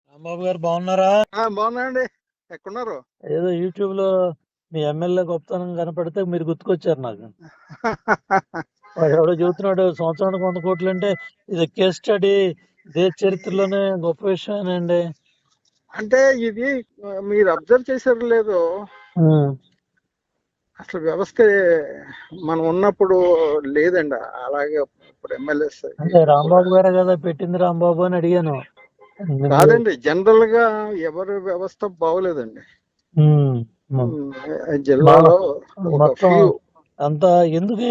రాంబాబు గారు బాగున్నారా? బాగున్నాయండి. ఎక్కడున్నారు? ఏదో యూట్యూబ్ లో మీ ఎమ్మెల్యే గొప్పతనం కనపడితే మీరు గుర్తుకొచ్చారు నాకు. వాడు ఎవడో చెబుతున్నాడు సంవత్సరానికి 100 కోట్లు అంటే ఇది కేస్ స్టడీ, దేశ చరిత్రలోనే గొప్ప విషయమేనండి. అంటే ఇది మీరు అబ్జర్వ్ చేశారో లేదో, ఉమ్. అసలు వ్యవస్థ మనం ఉన్నప్పుడు లేదండి. అలాగే ఇప్పుడు ఎమ్మెల్యేస్ అంటే కూడా రాంబాబు గారే కదా పెట్టింది రాంబాబు అని అడిగాను. మీరు కాదండి. జనరల్ గా ఎవరి వ్యవస్థ బాగోలేదండి. ఉమ్, మ- బా- జిల్లాలో ఒక మొత్తం ఫ్యూ అంతా ఎందుకు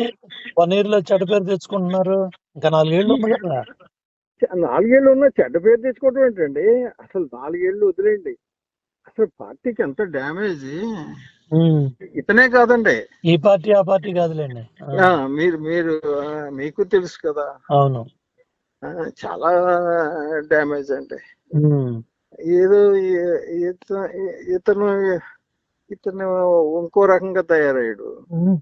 1 year లో చెడ్డ పేరు తెచ్చుకుంటున్నారు? ఇంకా 4 ఏళ్ళు ఉంది కదా. 4 ఏళ్ళు ఉన్న చెడ్డ పేరు తెచ్చుకోవడం ఏంటండి? అసలు 4 ఏళ్ళు వదిలేండి. అసలు పార్టీకి ఎంత డ్యామేజ్. ఉమ్. ఇతనే కాదండి. ఈ పార్టీ ఆ పార్టీ కాదులేండి. మీరు మీరు మీకు తెలుసు కదా. అవును. చాలా డ్యామేజ్ అండి. ఉమ్. ఏదో ఇతను ఇతను ఇంకో రకంగా తయారయ్యాడు. ఉమ్.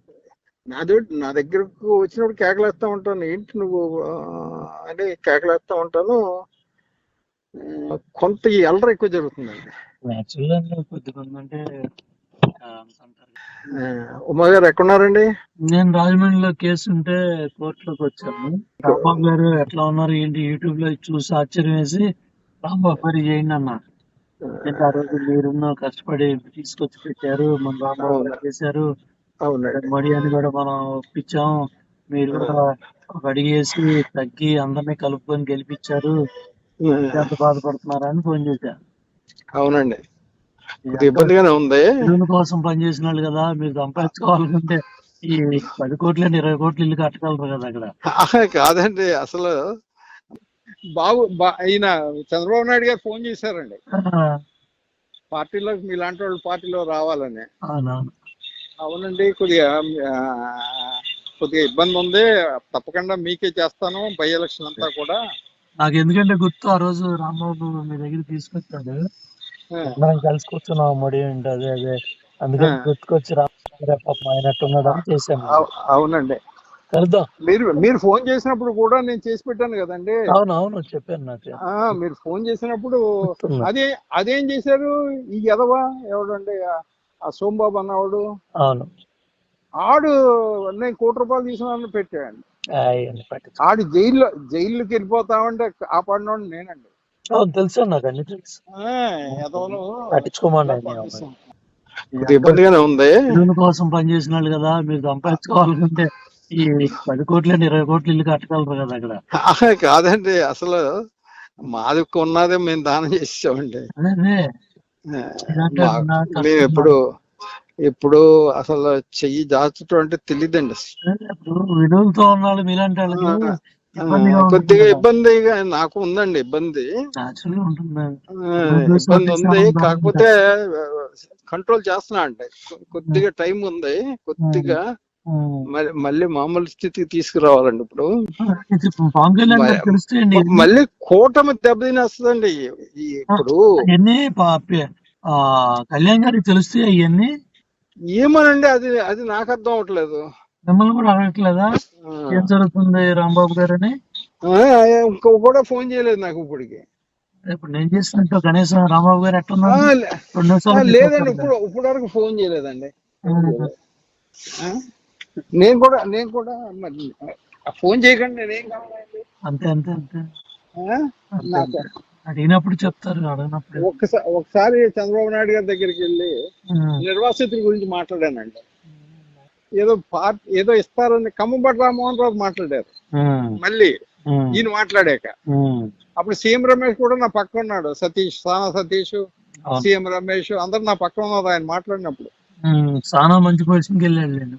నా దగ్గరకు వచ్చినప్పుడు కేకలేస్తా ఉంటాను, ఏంటి నువ్వు అని కేకలేస్తా ఉంటాను. కొంత ఈ అల్లరి ఎక్కువ జరుగుతుందండి. యాక్చువల్గా కొద్దిమంది అంటే అంటారు. ఉమా గారు ఎక్కడున్నారండి? నేను రాజమండ్రిలో కేసు ఉంటే కోర్టులోకి వచ్చాను. రాంబాబు గారు ఎట్లా ఉన్నారు ఏంటి యూట్యూబ్ లో చూసి ఆశ్చర్యం వేసి రాంబాబు గారు చేయండి అన్నారు. అంటే ఆ రోజు మీరున్న కష్టపడి తీసుకొచ్చి పెట్టారు, మన రాంబాబు గారు అవునా? చేశారు, అవునండి. మడి అని కూడా మనం ఒప్పించాం, మీరు కూడా ఒక అడిగేసి తగ్గి అందరినీ కలుపుకొని గెలిపించారు, ఎంత బాధపడుతున్నారని ఫోన్ చేశారు. అవునండి. కొద్దిగా ఇబ్బందిగానే ఉంది. పిల్లల కోసం పనిచేసిన వాళ్ళు కదా, మీరు సంపాదించుకోవాలంటే ఈ 10 కోట్లు 20 కోట్లు ఇల్లు కట్టగలరు కదా అక్కడ. కాదండి. అసలు ఈయన చంద్రబాబు నాయుడు గారు ఫోన్ చేశారండి పార్టీలోకి, మీలాంటి వాళ్ళు పార్టీలో రావాలని. అవునవును. అవునండి, కొద్దిగా ఇబ్బంది ఉంది, తప్పకుండా మీకే చేస్తాను బై ఎలక్షన్ అంతా కూడా. నాకు ఎందుకంటే గుర్తు ఆ రోజు రాంబాబు మీ దగ్గర తీసుకొచ్చాడు, అందరం కలిసి కూర్చున్నాం, మడి ఏంటి అదే అదే, అందుకని గుర్తుకొచ్చి పాపం అయినట్టున్నాడు అని చేశాను. అవునండి. కలుద్దాం. మీరు ఫోన్ చేసినప్పుడు కూడా నేను చేసి పెట్టాను కదండి. అవునవును చెప్పాను నాకు. మీరు ఫోన్ చేసినప్పుడు గుర్తుంది. అదేం చేశారు ఈ ఎదవా ఎవడండి, ఆ సోంబాబు అన్నవాడు. అవును. ఆడు నేను ₹1,00,00,000 తీసుకున్నాను పెట్టాడు. అవన్నీ పట్టించుకో. ఆడు జైల్లోకి వెళ్ళిపోతామంటే కాపాడినోడు నేనండి. అవును తెలుసు, నాకు అన్ని తెలుసు. ఎదవలు పట్టించుకోమండి. ఇబ్బందిగానే ఉంది. పిల్లల కోసం పనిచేసిన వాళ్ళు కదా, మీరు సంపాదించుకోవాలంటే ఈ 10 కోట్లు 20 కోట్లు ఇల్లు కట్టగలరు కదా అక్కడ. కాదండి. అసలు మాది ఉన్నదే మేము దానం చేసామండి. అదే మేము ఎప్పుడు అసలు చెయ్యి దాచటం అంటే తెలియదండి. విలువలతో ఉన్న వాళ్ళు మీలాంటి వాళ్ళకి కొద్దిగా ఇబ్బందిగా నాకు ఉందండి. ఇబ్బంది ఉంది, కాకపోతే కంట్రోల్ చేస్తున్నా అంటే కొద్దిగా టైం ఉంది. కొద్దిగా మళ్ళీ మామూలు స్థితికి తీసుకురావాలండి. ఇప్పుడు మళ్ళీ కూటమి దెబ్బతినేస్తుందండి. ఇప్పుడు కళ్యాణ్ గారికి తెలుస్తాయి అవన్నీ. ఏమోనండి, అది నాకు అర్థం అవట్లేదు. మిమ్మల్ని కూడా అడగట్లేదా ఏం జరుగుతుంది రాంబాబు గారు అని? ఇంకో కూడా ఫోన్ చేయలేదు నాకు ఇప్పటికి. ఇప్పుడు నేను చేసినట్టు కనీసం రాంబాబు గారు ఎట్టున్నారు? లేదండి, ఇప్పుడు వరకు ఫోన్ చేయలేదండి. నేను కూడా ఫోన్ చేయకండి, నేనేం కావాలండి. అంతే అంతే అంతే అడిగినప్పుడు చెప్తారు, అడిగినప్పుడు. ఒకసారి చంద్రబాబు నాయుడు గారి దగ్గరికి వెళ్ళి నిర్వాసితుల గురించి మాట్లాడానండి. ఏదో ఇస్తారని కమ్మబట్టి రామ్మోహన్ రావు మాట్లాడారు. మళ్ళీ ఈయన మాట్లాడాక అప్పుడు సీఎం రమేష్ కూడా నా పక్క ఉన్నాడు. సానా సతీష్, సీఎం రమేష్ అందరు నా పక్క ఉన్నారు ఆయన మాట్లాడినప్పుడు. సానా మంచి పొజిషన్కి వెళ్ళాడు.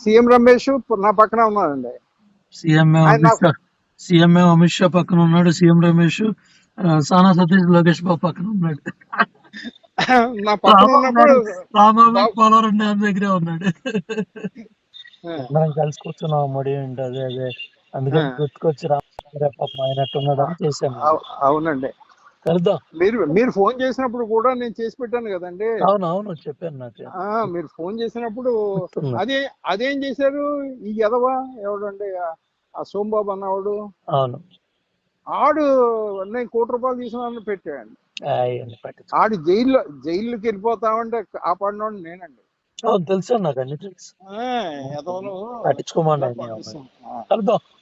సీఎం రమేష్ నా పక్కన ఉన్నాడండి. సీఎం అమిత్ షా పక్కన ఉన్నాడు, సీఎం రమేష్, సానా సతీష్ లోకేష్ బాబు పక్కన ఉన్నాడు. నా పక్కన ఉన్నప్పుడు పోలవరం డ్యామ్ దగ్గరే ఉన్నాడు. మనం కలిసి కూర్చున్నాం, మడి ఏంటి అదే అదే, అందుకని గుర్తుకొచ్చి పాపం అయినట్టున్నాడు అని చేశాను. అవునండి. కలుద్దాం. మీరు ఫోన్ చేసినప్పుడు కూడా నేను చేసి పెట్టాను కదండి. అవునవును చెప్పాను నాకు. మీరు ఫోన్ చేసినప్పుడు అదేం చేశారు ఈ ఎదవా ఎవడండి, ఆ సోంబాబు అన్నవాడు. అవును. ఆడు నేను ₹1 తీసుకున్నాను పెట్టాడు. అవన్నీ పట్టించుకో. ఆడు జైల్లోకి వెళ్ళిపోతామంటే కాపాడినోడు నేనండి. అవును తెలుసు నాకు, అన్ని తెలుసు. ఎదవలు పట్టించుకోమన్నా ఇలా పంపిస్తాం. కలుద్దాం.